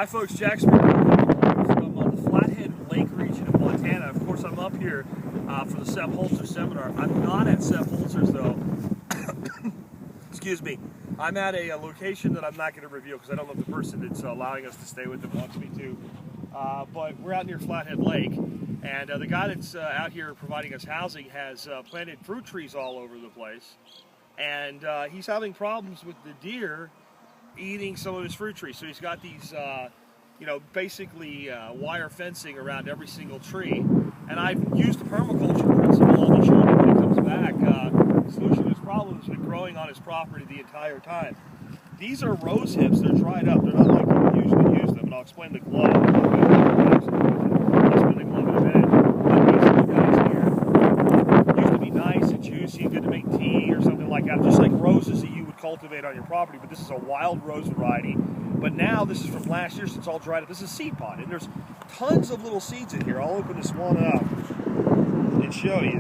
Hi folks, Jack I'm on the Flathead Lake region of Montana. Of course, I'm up here for the Sepp Holzer seminar. I'm not at Sepp Holzer's though. Excuse me. I'm at a location that I'm not going to reveal because I don't know if the person that's allowing us to stay with them wants me to. But we're out near Flathead Lake, and the guy that's out here providing us housing has planted fruit trees all over the place, and he's having problems with the deer eating some of his fruit trees. So he's got these, basically wire fencing around every single tree. And I've used the permaculture principle. I'll show you when he comes back. The solution to his problem has been growing on his property the entire time. These are rose hips. They're dried up. They're not like you usually use them. And I'll explain the glove. I'll explain the glove in a minute. But these guys here used to be nice and juicy, good to make tea or something like that, just like roses that you would cultivate on your property. But this is a wild rose variety. But now this is from last year, so it's all dried up. This is a seed pod, and there's tons of little seeds in here. I'll open this one up and show you.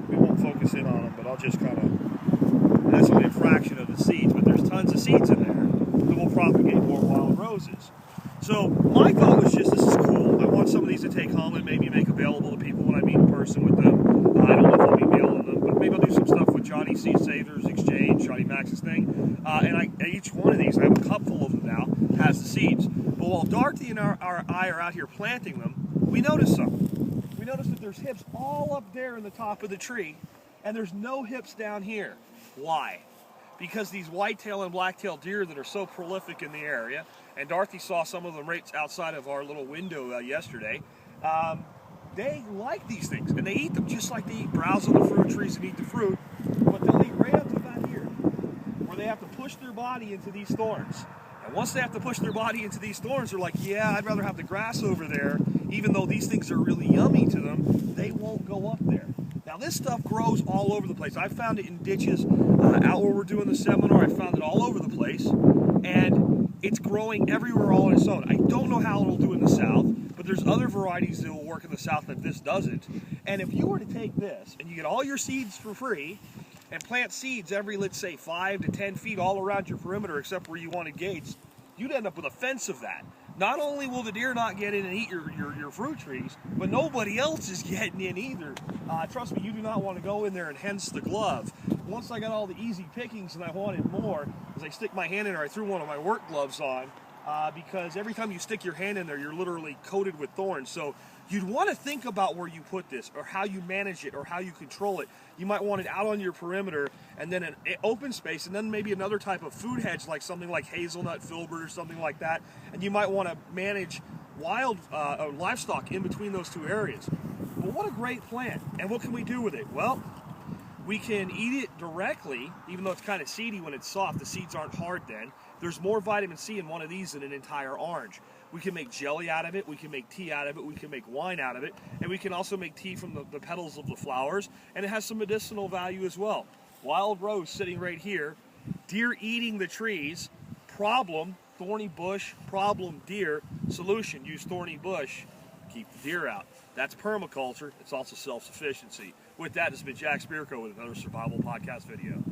We won't focus in on them, but I'll just kind of, that's only a fraction of the seeds, but there's tons of seeds in there that will propagate more wild roses. So my thought was just, this is cool. I want some of these to take home and maybe make available to people when I meet in person with them. I don't know if I'll be mailing them, but maybe I'll do some stuff with Johnny Seed Savers Exchange, Johnny Max's thing. And each one of these, I have a cup full of them now, has the seeds. But while Dorothy and I are out here planting them, we noticed something. We noticed that there's hips all up there in the top of the tree, and there's no hips down here. Why? Because these whitetail and blacktail deer that are so prolific in the area, and Dorothy saw some of them right outside of our little window yesterday, they like these things, and they eat them just like they browse on the fruit trees and eat the fruit, but they'll eat right up to about here, where they have to push their body into these thorns. And once they have to push their body into these thorns, they're like, yeah, I'd rather have the grass over there. Even though these things are really yummy to them, they won't go up there. Now this stuff grows all over the place. I found it in ditches out where we're doing the seminar. I found it all over the place, and it's growing everywhere all on its own. I don't know how it'll do in the south, but there's other varieties that will work in the south that this doesn't. And if you were to take this and you get all your seeds for free and plant seeds every, let's say, 5 to 10 feet all around your perimeter except where you wanted gates, you'd end up with a fence of that. Not only will the deer not get in and eat your fruit trees, but nobody else is getting in either. Trust me, you do not want to go in there, and hence the glove. Once I got all the easy pickings and I wanted more, as I stick my hand in there, I threw one of my work gloves on, because every time you stick your hand in there, you're literally coated with thorns. So you'd want to think about where you put this, or how you manage it, or how you control it. You might want it out on your perimeter, and then an open space, and then maybe another type of food hedge, like something like hazelnut filbert or something like that. And you might want to manage wild livestock in between those two areas. But what a great plant. And what can we do with it? Well, we can eat it directly, even though it's kind of seedy when it's soft. The seeds aren't hard then. There's more vitamin C in one of these than an entire orange. We can make jelly out of it, we can make tea out of it, we can make wine out of it, and we can also make tea from the petals of the flowers, and it has some medicinal value as well. Wild rose sitting right here, deer eating the trees, problem, thorny bush, problem, deer, solution, use thorny bush, keep the deer out. That's permaculture. It's also self-sufficiency. With that, this has been Jack Spirko with another survival podcast video.